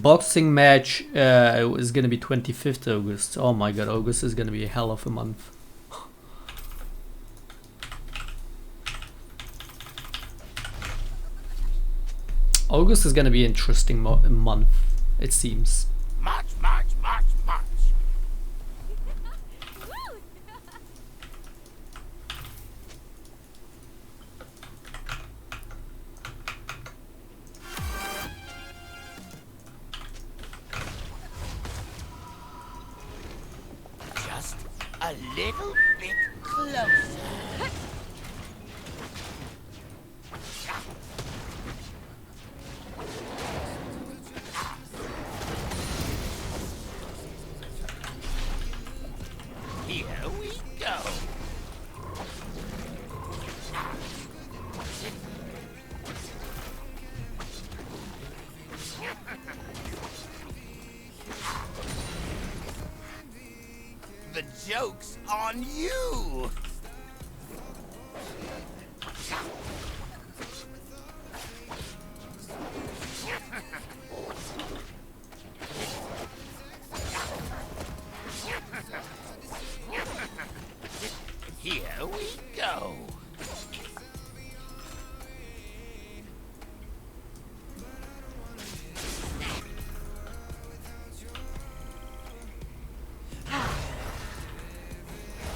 boxing match is gonna be 25th August. Oh my god, August is gonna be a hell of a month. August is gonna be an interesting month, it seems. March, march, march, march. Just a little bit closer. Here we go. The joke's on you. Here we go.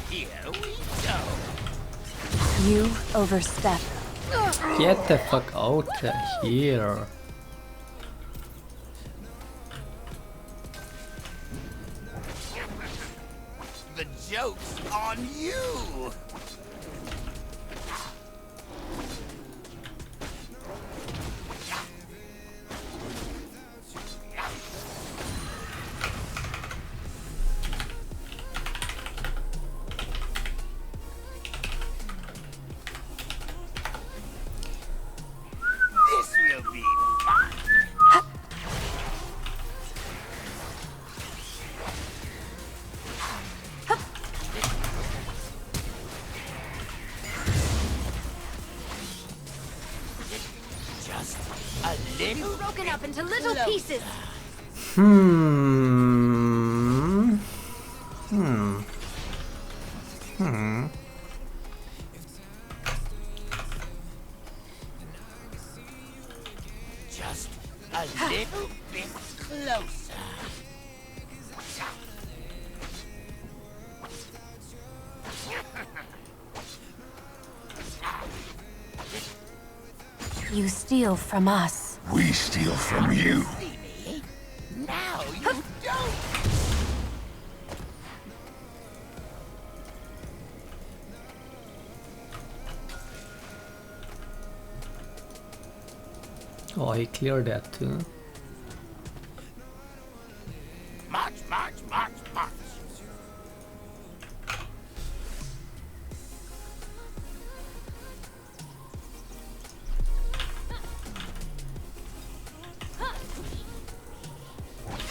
Here we go. You overstep. Get the fuck out of here. The joke's on you. This will be fun. Just a little Broken up into little closer. pieces. Just a little bit closer. You steal from us. We steal from you. See me? Now you don't. Oh, he cleared that too. March, march, march, march.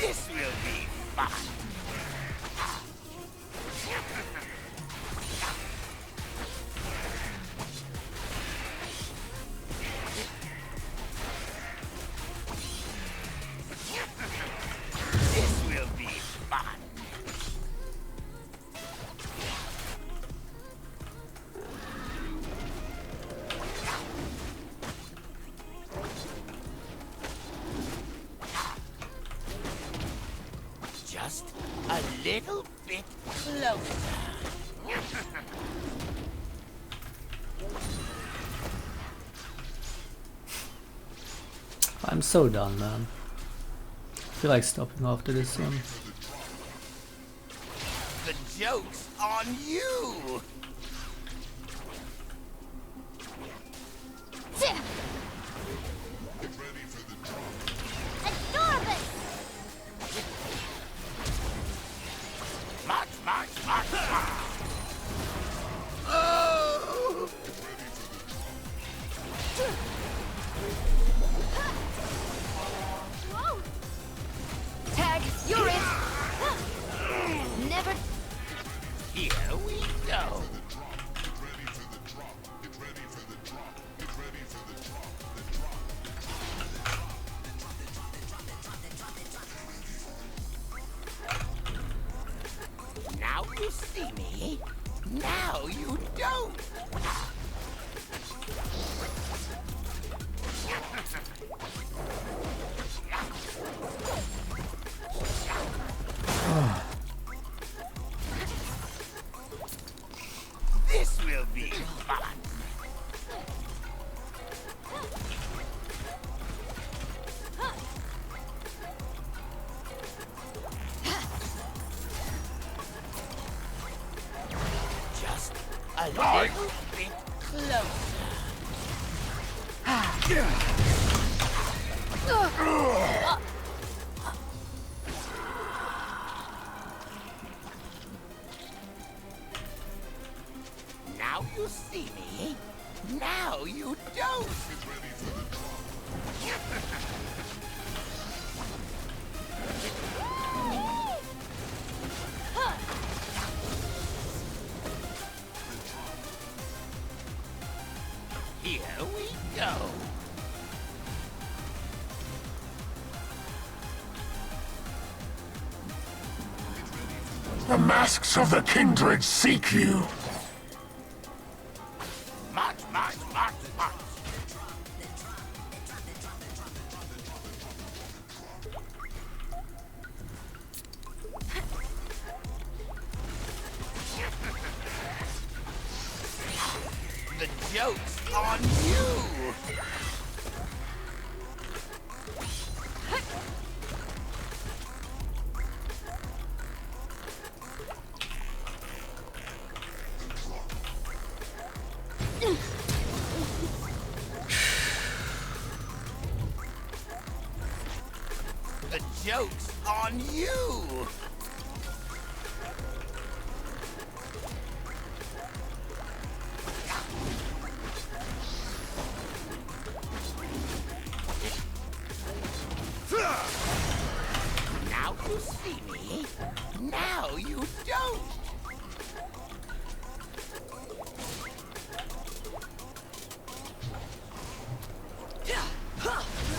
This will be fun. This will be fun. Just a little bit closer. I'm so done, man. I feel like stopping after this one. The joke's on you. Adorable! March, march, march, march. Oh! Whoa! Tag, you're it! Never... Here we go. you see me, now you don't. This will be fun. Just a little bit closer. Now you see me. Now you don't. Here we go. The masks of the kindred seek you. March, march, march, march. The joke's on you. The joke's on you. Now you see me. Now you don't.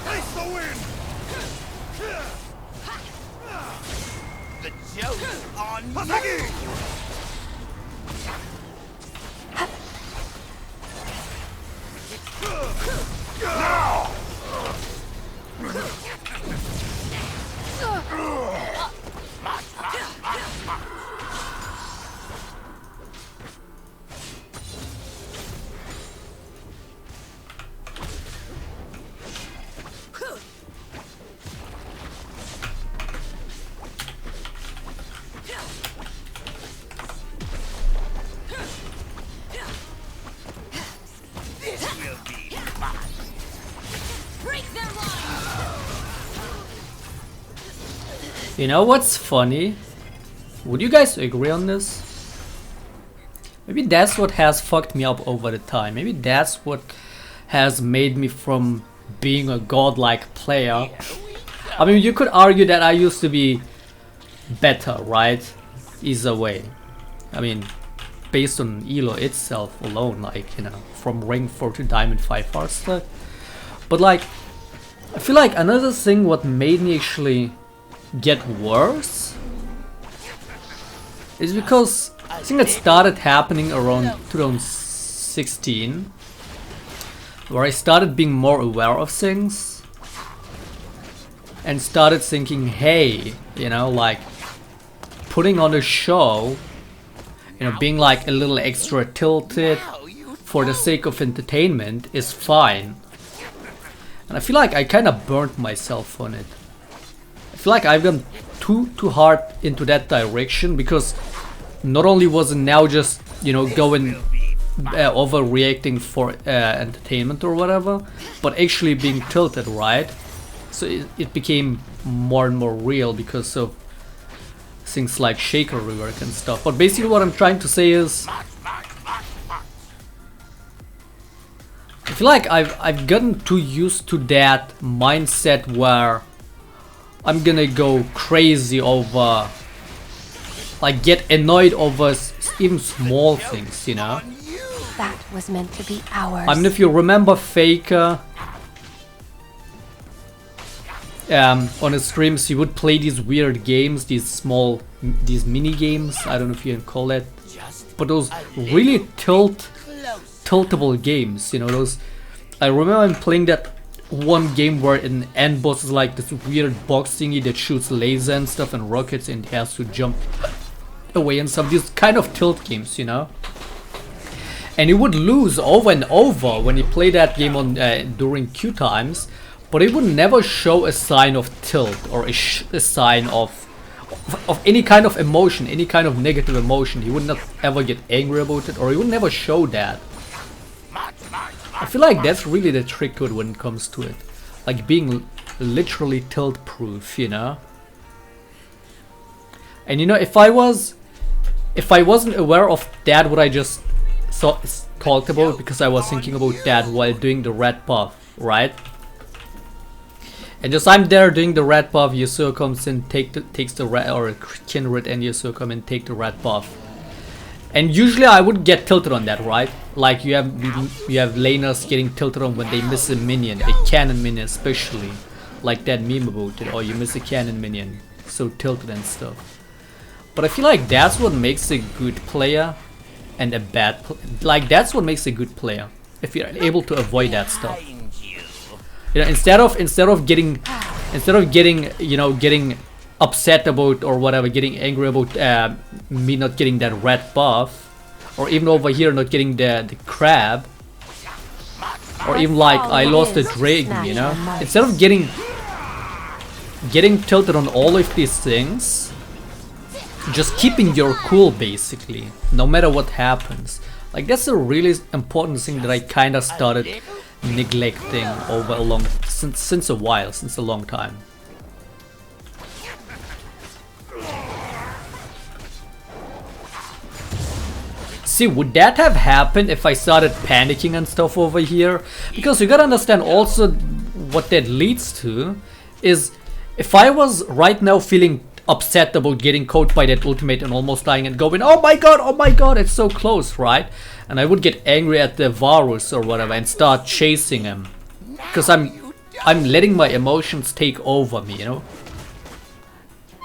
Face the wind! The joke's on you. Now! This will be fun. Break their line! You know what's funny? Would you guys agree on this? Maybe that's what has fucked me up over the time. Maybe that's what has made me from being a godlike player. I mean, you could argue that I used to be better, right? Either way. I mean, based on Elo itself alone, like, you know, from Ring 4 to Diamond 5 faster. But like, I feel like another thing what made me actually get worse is because I think it started happening around 2016, where I started being more aware of things and started thinking, hey, you know, like putting on a show, you know, being like a little extra tilted for the sake of entertainment is fine. And I feel like I kind of burnt myself on it. I feel like I've gone too hard into that direction, because not only was it now just, you know, going overreacting for entertainment or whatever, but actually being tilted, right? So it became more and more real because of things like shaker rework and stuff. But basically what I'm trying to say is, I feel like I've gotten too used to that mindset where I'm gonna go crazy over, like, get annoyed over even small things, you know? That was meant to be ours. I mean, if you remember Faker, on his streams he would play these weird games, these small these mini games. I don't know if you can call it, but those really tiltable games. You know, those. I remember I'm playing that one game where an end boss is like this weird box thingy that shoots laser and stuff and rockets, and he has to jump away and some these kind of tilt games, you know. And he would lose over and over when he played that game on during queue times, but he would never show a sign of tilt or a sign of any kind of emotion, any kind of negative emotion. He would not ever get angry about it, or he would never show that. I feel like that's really the trick to it when it comes to it, like being literally tilt proof, you know. And you know, if I wasn't aware of that, what I just talked about, because I was thinking about that while doing the red buff, right? And just I'm there doing the red buff, Yasuo comes in, takes the red, or Kindred and Yasuo come and take the red buff. And usually I would get tilted on that, right? Like you have laners getting tilted on when they miss a minion, a cannon minion especially, like that meme about it, or you miss a cannon minion, so tilted and stuff. But I feel like that's what makes a good player and a bad like that's what makes a good player, if you're able to avoid that stuff. You know, instead of getting you know, getting upset about or whatever, getting angry about me not getting that red buff, or even over here not getting the crab, or even like I lost the dragon, you know. Instead of getting tilted on all of these things, just keeping your cool basically, no matter what happens. Like that's a really important thing that I kind of started neglecting over since a long time. See, would that have happened if I started panicking and stuff over here? Because you gotta understand also what that leads to is, if I was right now feeling upset about getting caught by that ultimate and almost dying and going, oh my god, it's so close, right? And I would get angry at the Varus or whatever and start chasing him, because I'm letting my emotions take over me, you know.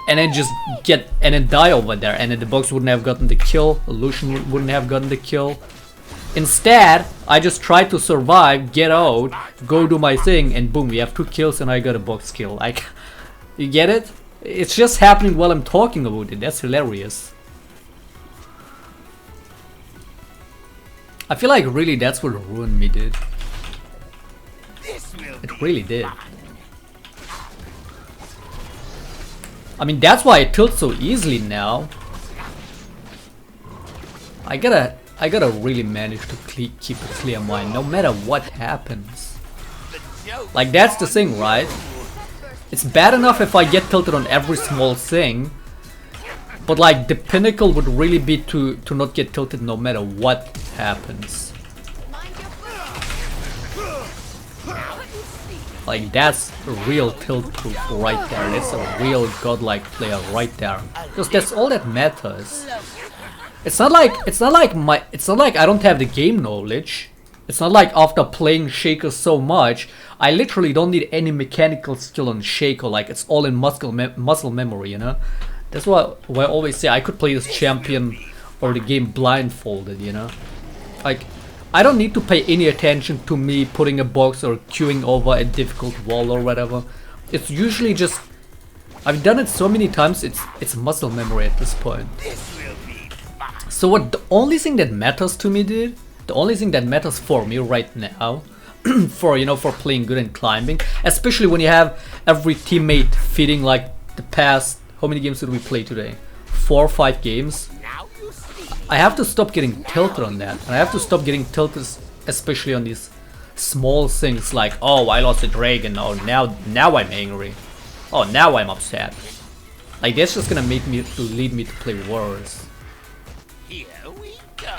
And then just die over there, and then the box wouldn't have gotten the kill, Lucian wouldn't have gotten the kill. Instead, I just try to survive, get out, go do my thing, and boom, we have 2 kills and I got a box kill. Like, you get it? It's just happening while I'm talking about it. That's hilarious. I feel like really that's what ruined me, dude. It really did. I mean, that's why I tilt so easily now. I gotta really manage to keep a clear mind no matter what happens. Like, that's the thing, right? It's bad enough if I get tilted on every small thing, but like the pinnacle would really be to not get tilted no matter what happens. Like, that's a real tilt proof right there. That's a real godlike player right there. Because that's all that matters. It's not like I don't have the game knowledge. It's not like after playing Shaco so much, I literally don't need any mechanical skill on Shaco. Like, it's all in muscle memory, you know. That's why I always say I could play this champion or the game blindfolded, you know. Like, I don't need to pay any attention to me putting a box or queuing over a difficult wall or whatever. It's usually just, I've done it so many times, it's muscle memory at this point. So what the only thing that matters to me, dude, the only thing that matters for me right now, for, you know, for playing good and climbing, especially when you have every teammate feeding like the past, how many games did we play today? 4 or 5 games. I have to stop getting tilted on that, and I have to stop getting tilted especially on these small things like, oh, I lost a dragon, oh, now I'm angry, oh, now I'm upset. Like, that's just gonna lead me to play worse. Here we go.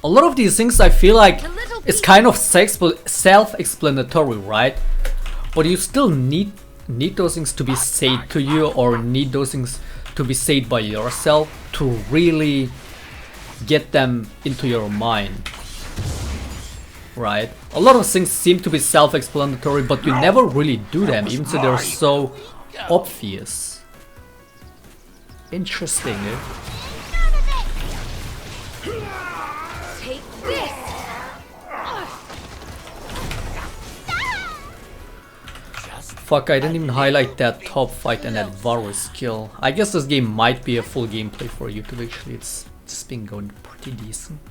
A lot of these things I feel like it's kind of self-explanatory, right? But you still need those things to be said to you, or need those things to be said by yourself to really get them into your mind. right? A lot of things seem to be self-explanatory, but you never really do them, even though they're so obvious. Interesting, eh? Take this. Fuck, I didn't even highlight that top fight and that Varus skill. I guess this game might be a full gameplay for YouTube actually. It's just been going pretty decent.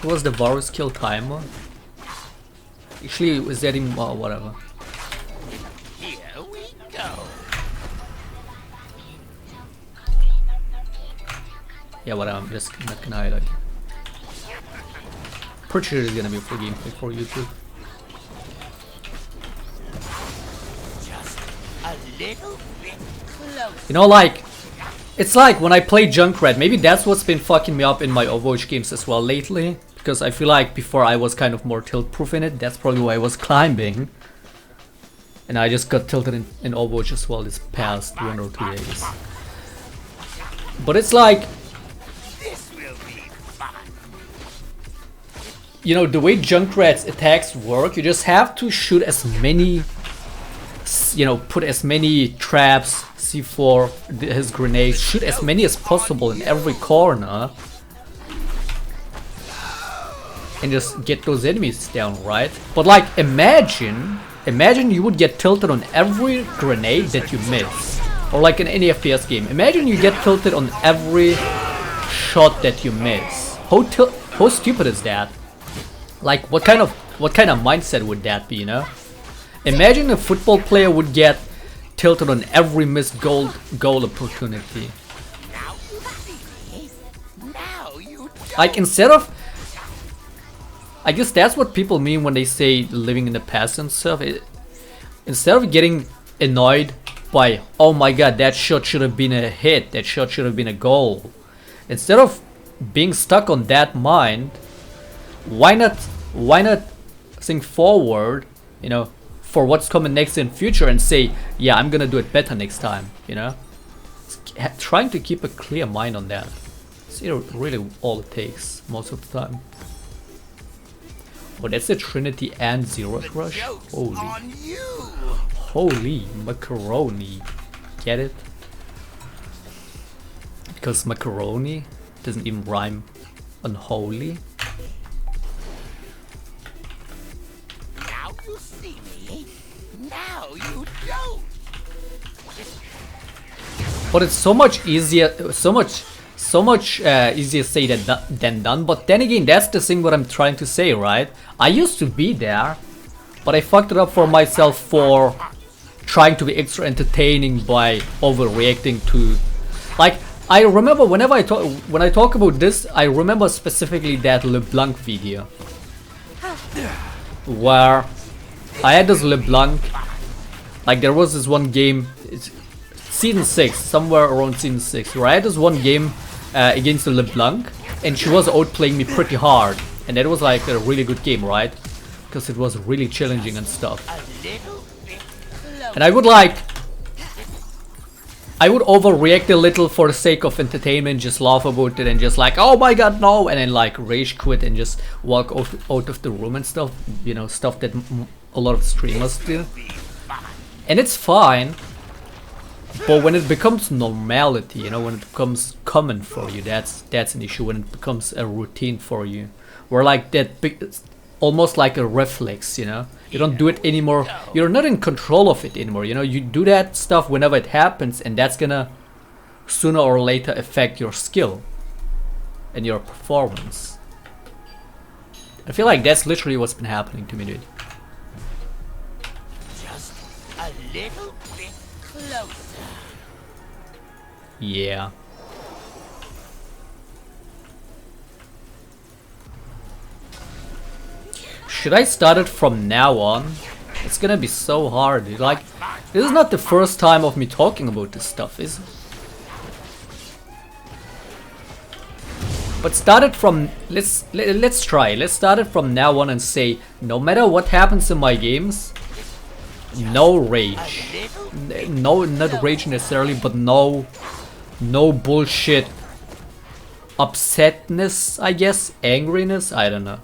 What was the Varus kill timer? Actually, it was getting whatever. Here we go. Yeah, whatever, I'm just not gonna highlight. Pretty sure it's gonna be a full gameplay for YouTube. A little bit closer. You know, like, it's like when I play Junkrat, maybe that's what's been fucking me up in my Overwatch games as well lately. Because I feel like before I was kind of more tilt-proof in it, that's probably why I was climbing. And I just got tilted in Overwatch as well this past 1 or 2 days. But it's like, This will be fun. you know, the way Junkrat's attacks work, you just have to shoot as many, you know, put as many traps, C4, his grenades, shoot as many as possible in every corner. And just get those enemies down, right? But like, imagine you would get tilted on every grenade that you miss. Or like in any FPS game. Imagine you get tilted on every shot that you miss. How stupid is that? Like, what kind of mindset would that be, you know? Imagine a football player would get tilted on every missed goal opportunity. Now you see me. Now you Like, instead of, I guess that's what people mean when they say living in the past and stuff. Instead of getting annoyed by, oh my god, that shot should have been a hit, that shot should have been a goal. Instead of being stuck on that mind, why not think forward, you know, for what's coming next in future and say, yeah, I'm gonna do it better next time, you know? Trying to keep a clear mind on that. It's really all it takes most of the time. Oh, that's the Trinity and Zero Rush? joke's Holy. on you. Holy macaroni. Get it? Because macaroni doesn't even rhyme on holy. Now you see me. Now you don't. But it's so much easier, so much easier said than done. But then again, that's the thing what I'm trying to say, right? I used to be there, but I fucked it up for myself for trying to be extra entertaining by overreacting to, like, I remember when I talk about this, I remember specifically that LeBlanc video where I had this LeBlanc, like there was this one game, it's season 6, somewhere around season 6, where I had this one game against the LeBlanc, and she was outplaying me pretty hard, and that was like a really good game, right? Because it was really challenging and stuff. A little bit closer. And I would overreact a little for the sake of entertainment, just laugh about it and just like, oh my god, no, and then like rage quit and just walk out of the room and stuff, you know, stuff that a lot of streamers do. And it's fine, but when it becomes normality, you know, when it becomes common for you, that's an issue. When it becomes a routine for you, where like that almost like a reflex, you know, you don't do it anymore, you're not in control of it anymore, you know, you do that stuff whenever it happens, and that's gonna sooner or later affect your skill and your performance. I feel like that's literally what's been happening to me, dude. Just a little bit closer. Yeah. Should I start it from now on? It's gonna be so hard, dude. Like, this is not the first time of me talking about this stuff, is it? But start it from, let's try. Let's start it from now on and say, no matter what happens in my games, no rage. No, not rage necessarily, but no bullshit upsetness, I guess, angriness, I don't know.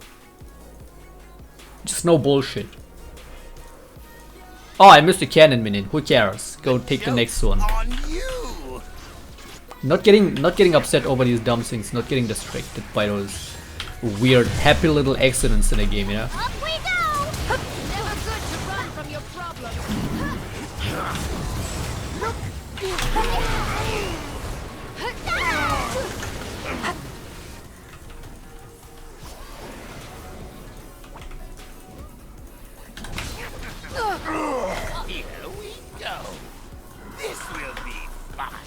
Just no bullshit. Oh, I missed a cannon minion. Who cares? Go take the next one. On you. Not getting upset over these dumb things. Not getting distracted by those weird, happy little accidents in the game, you know. Up we go! Never good to run from your problems. Here we go. This will be fun.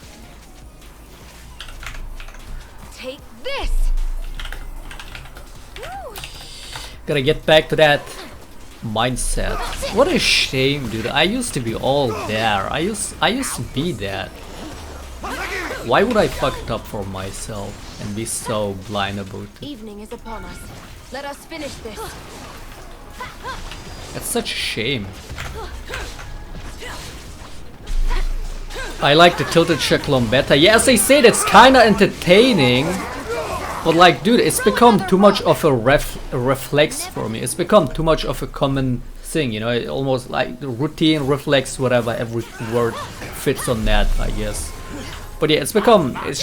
Take this! Woo. Gotta get back to that mindset. What a shame, dude. I used to be all there. I used to be that. Why would I fuck it up for myself and be so blind about it? Evening is upon us. Let us finish this. That's such a shame. I like the tilted Shaclone better. Yes, they say that's kinda entertaining. But like, dude, it's become too much of a reflex for me. It's become too much of a common thing, you know, it almost like the routine, reflex, whatever, every word fits on that, I guess. But yeah, it's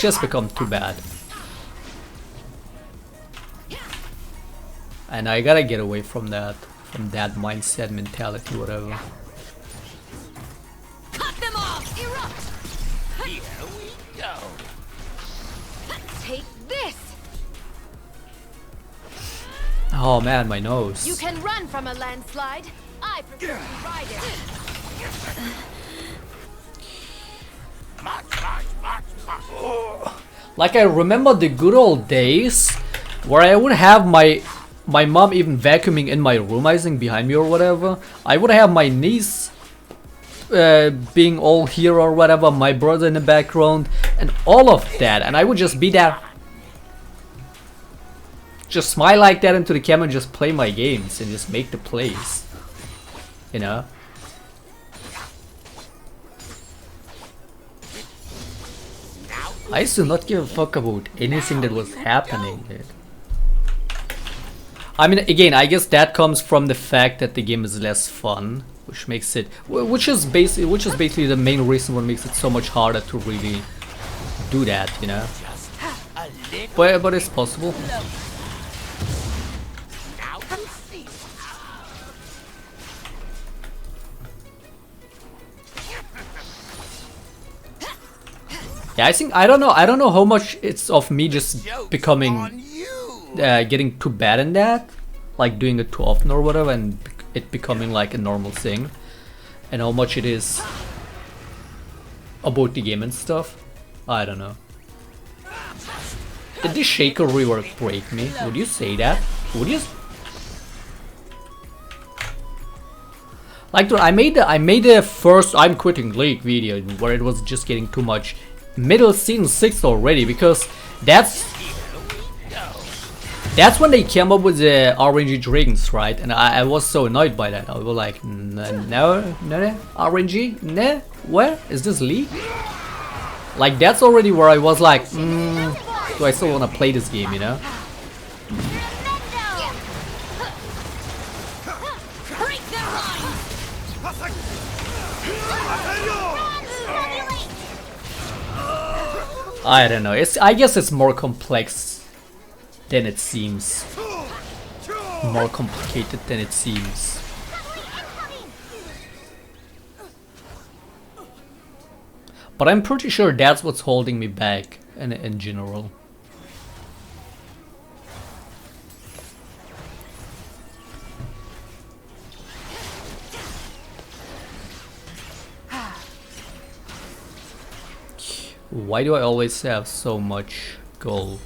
just become too bad. And I gotta get away from that mindset, mentality, whatever. Cut them off! Erupt! Here we go. Take this! Oh man, my nose. You can run from a landslide. I prefer to ride it. Like I remember the good old days where I would have my mom even vacuuming in my room, I think, behind me or whatever. I would have my niece being all here or whatever, my brother in the background, and all of that, and I would just be there. Just smile like that into the camera and just play my games and just make the plays. You know? I used to not give a fuck about anything that was happening, dude. I mean, again, I guess that comes from the fact that the game is less fun, which makes it, which is basically the main reason what makes it so much harder to really do that, you know. But it's possible. Now you see. Yeah, I don't know how much it's of me just Joke's becoming on you. getting too bad in that, like doing it too often or whatever, and it becoming like a normal thing, and how much it is about the game and stuff. I don't know. Did this shaker rework break me? Would you say that? Would you? Like, dude, I made the first I'm quitting League video where it was just getting too much. Middle season 6 already, because that's when they came up with the RNG dragons, right? And I was so annoyed by that. I was like, no, RNG, no, where is this League? Like, that's already where I was like, do I still want to play this game, you know? I don't know. I guess it's more complex than it seems. More complicated than it seems. But I'm pretty sure that's what's holding me back in general. Why do I always have so much gold?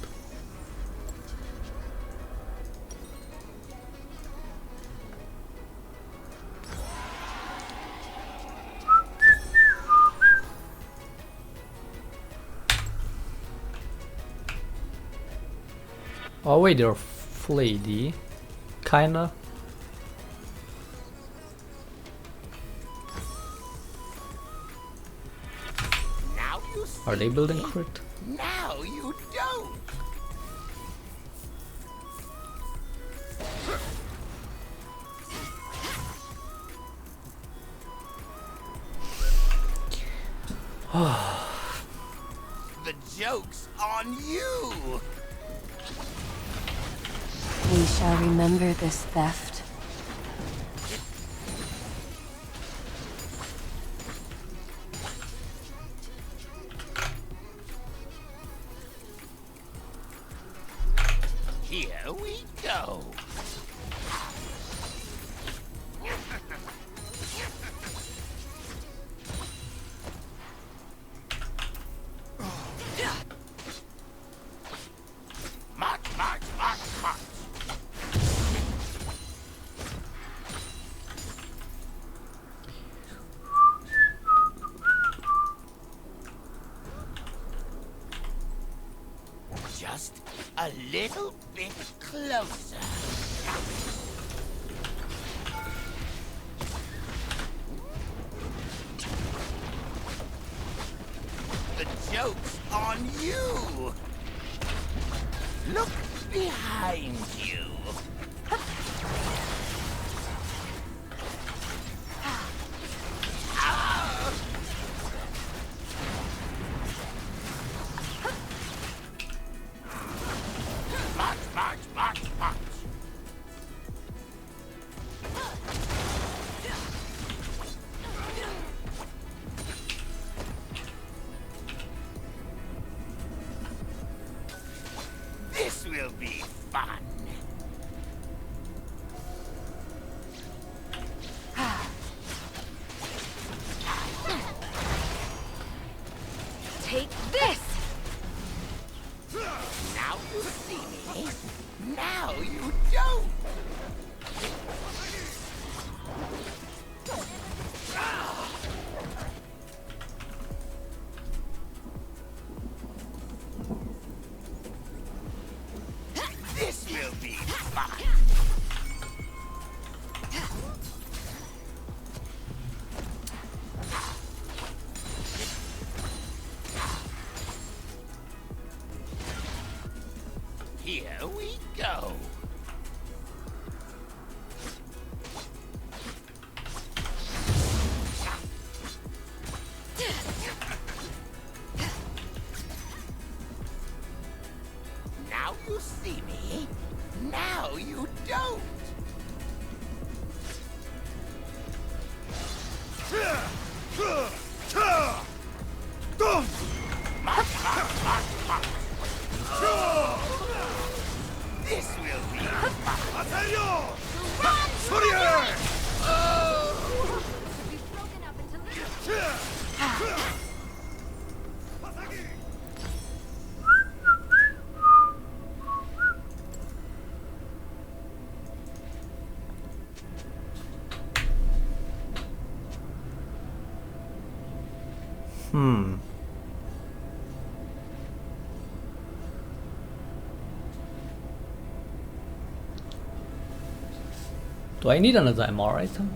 Oh wait, they're flayedy, kinda. Now you see. Are they building crit? Now you don't. The joke's on you! We shall remember this theft. Here we go! March, march, march, march! Just a little bit closer. The joke's on you! Look behind you! March, march, march, march! This will be fun! Take this! Now you see me. Now you don't. This will be fun. Here we go. Now you see me. Now you don't. March, march, march, march. This will be fun. Be broken up into little. Do I need another MR item?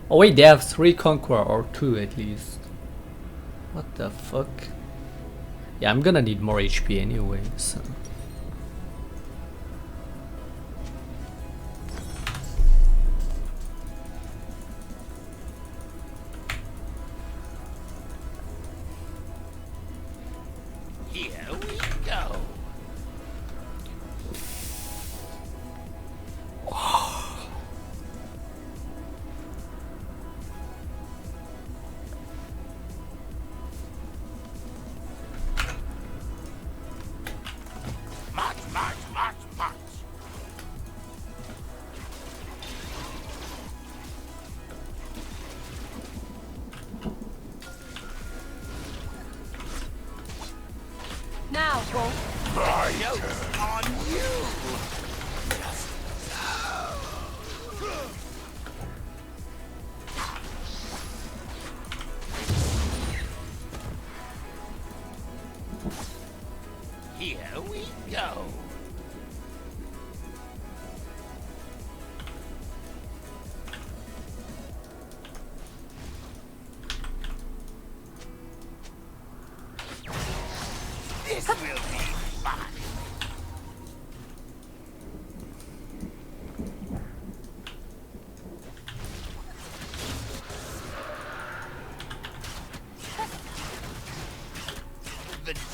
Oh wait, they have 3 Conqueror or 2 at least. What the fuck? Yeah, I'm gonna need more HP anyway, so. Here we go.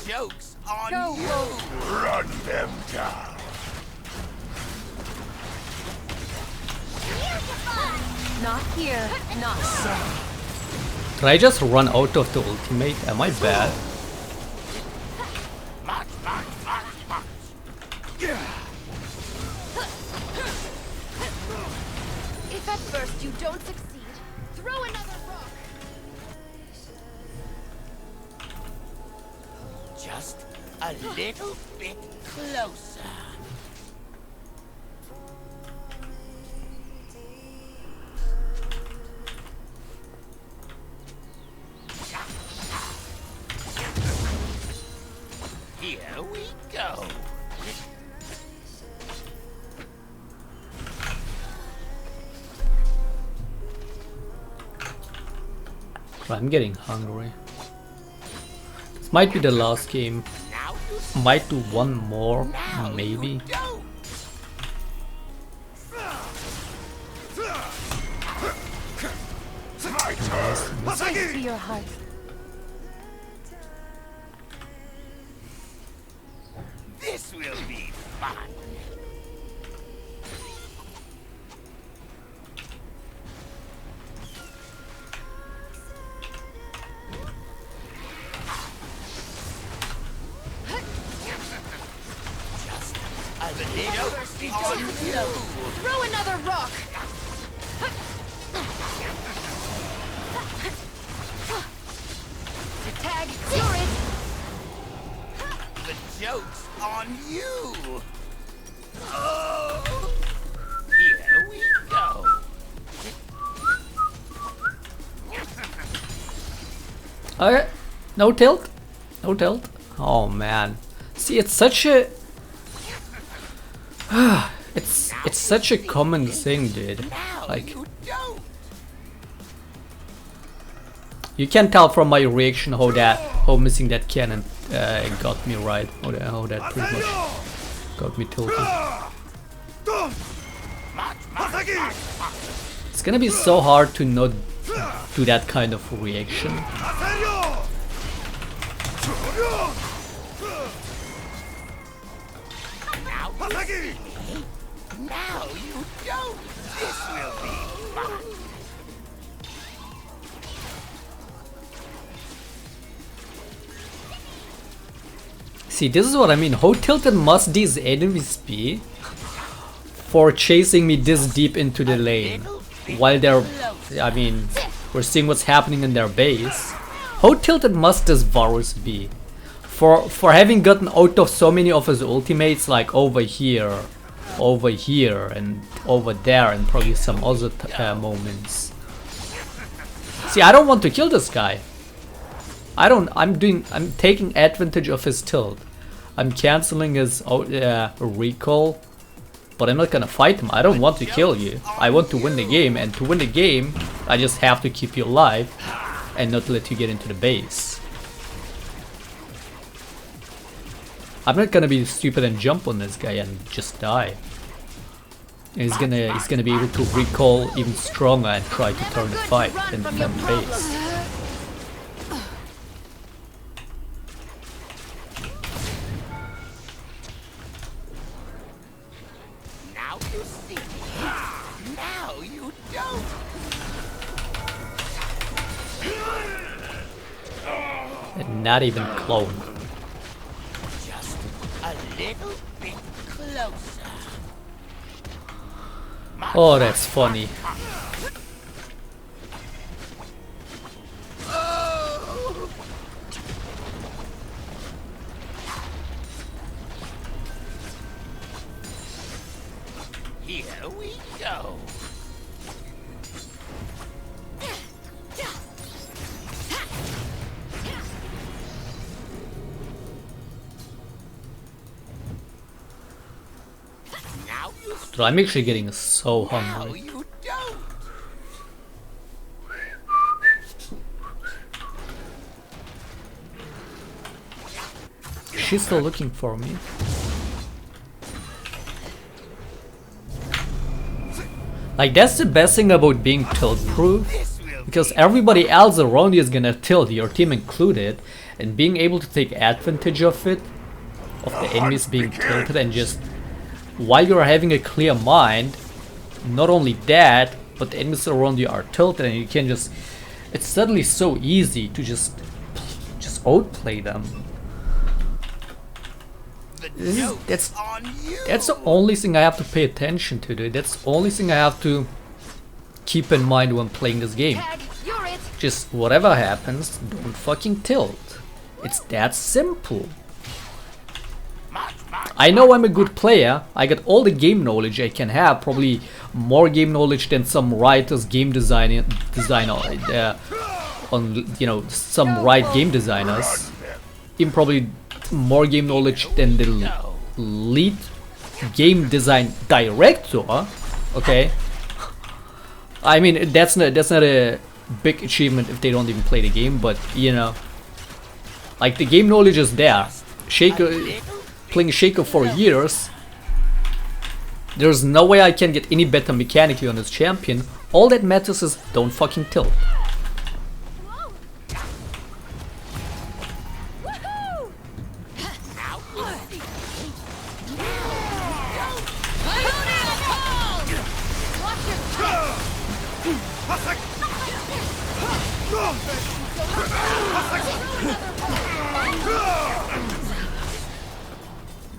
joke's on Go, you. Wolf. Run them down. Not here. Not so. Did I just run out of the ultimate? Am I bad? March, march, march, march. If at first you don't succeed, throw another rock. Just a little bit closer. Here we go. I'm getting hungry. This might be the last game. Now you Might do one more, now maybe. You don't. My turn. To your heart. This will be fun. Just a little First you bit don't on succeed, you. throw another rock. To tag, you're it. The joke's on you. Oh, here we go. Okay, no tilt, no tilt. Oh man, see, it's such a, it's such a common thing, dude. Now Like, you don't. you can tell from my reaction how missing that cannon got me right. How that pretty much got me tilted. It's gonna be so hard to not do that kind of reaction. Now you don't. This will be fun. See, this is what I mean. How tilted must these enemies be for chasing me this deep into the lane while they're, I mean, we're seeing what's happening in their base. How tilted must this Varus be for having gotten out of so many of his ultimates, like over here, and over there, and probably some other moments. See, I don't want to kill this guy. I'm taking advantage of his tilt. I'm canceling his recall, but I'm not gonna fight him. I don't want to kill you. I want to win the game, and to win the game, I just have to keep you alive and not let you get into the base. I'm not gonna be stupid and jump on this guy and just die. He's gonna be able to recall even stronger and try to turn the fight in the base. Now you see me. Now you don't. And not even clone. Just a little bit closer. Oh, that's funny. Here we go. Now you Dude, I'm actually getting so now hungry. you don't. She's still looking for me. Like, that's the best thing about being tilt proof. This will because everybody else around you is gonna tilt, your team included, and being able to take advantage of it, of the enemies being tilted, and just while you're having a clear mind, not only that, but the enemies around you are tilted, and you can just, it's suddenly so easy to just outplay them. That's the only thing I have to pay attention to, dude. That's the only thing I have to keep in mind when playing this game. Tag, you're it. Just whatever happens, don't fucking tilt. It's that simple. I know I'm a good player. I got all the game knowledge I can have, probably more game knowledge than some writers, game designer, on, you know, some game designers. Even probably more game knowledge than the lead game design director. Okay, I mean that's not a big achievement if they don't even play the game, but you know, like the game knowledge is there. Playing Shaco for years, there's no way I can get any better mechanically on this champion. All that matters is don't fucking tilt.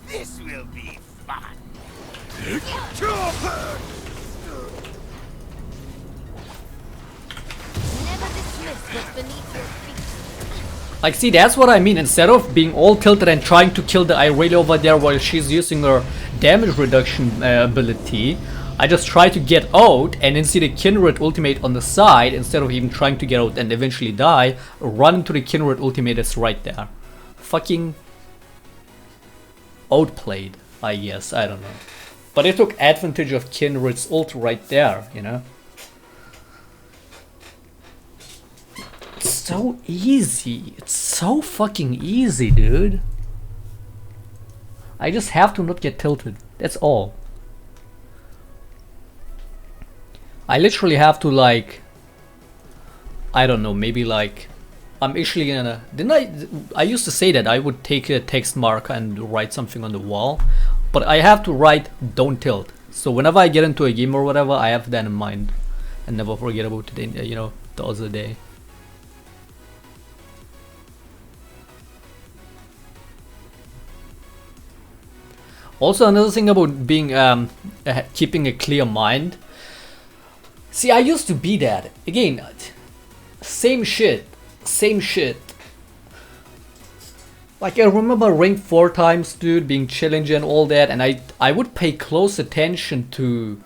This will be fun. Never dismiss what's beneath your feet. Like, see, that's what I mean. Instead of being all tilted and trying to kill the Irelia over there while she's using her damage reduction ability, I just try to get out and then see the Kindred ultimate on the side instead of even trying to get out and eventually die. Run into the Kindred ultimate that's right there. Fucking outplayed, I guess. I don't know. But I took advantage of Kindred's ult right there, you know? It's so easy. It's so fucking easy, dude. I just have to not get tilted. That's all. I literally have to, like, I don't know, maybe like, I'm actually gonna, I used to say that I would take a text marker and write something on the wall, but I have to write don't tilt. So whenever I get into a game or whatever, I have that in mind and never forget about it, you know, the other day. Also, another thing about being, keeping a clear mind. See, I used to be that. Again, same shit. Like, I remember rank 4 times, dude, being challenger and all that, and I would pay close attention to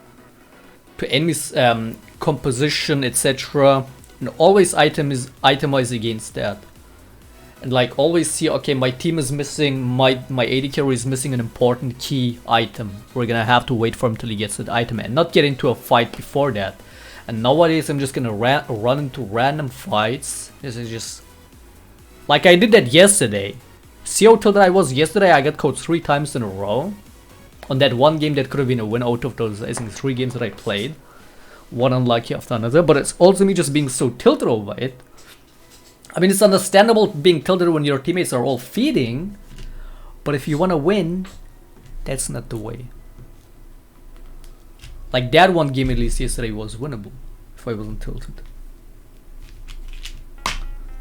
enemies' composition, etc. And always itemize against that. And like always see, okay, my team is missing, my AD carry is missing an important key item. We're gonna have to wait for him till he gets that item and not get into a fight before that. And nowadays I'm just gonna run into random fights. This is just like I did that yesterday. See how tilted I was yesterday? I got caught 3 times in a row on that one game that could have been a win out of those, I think, 3 games that I played. One unlucky after another, but it's also me just being so tilted over it. I mean, it's understandable being tilted when your teammates are all feeding, but if you want to win, that's not the way. Like that one game at least yesterday was winnable if I wasn't tilted.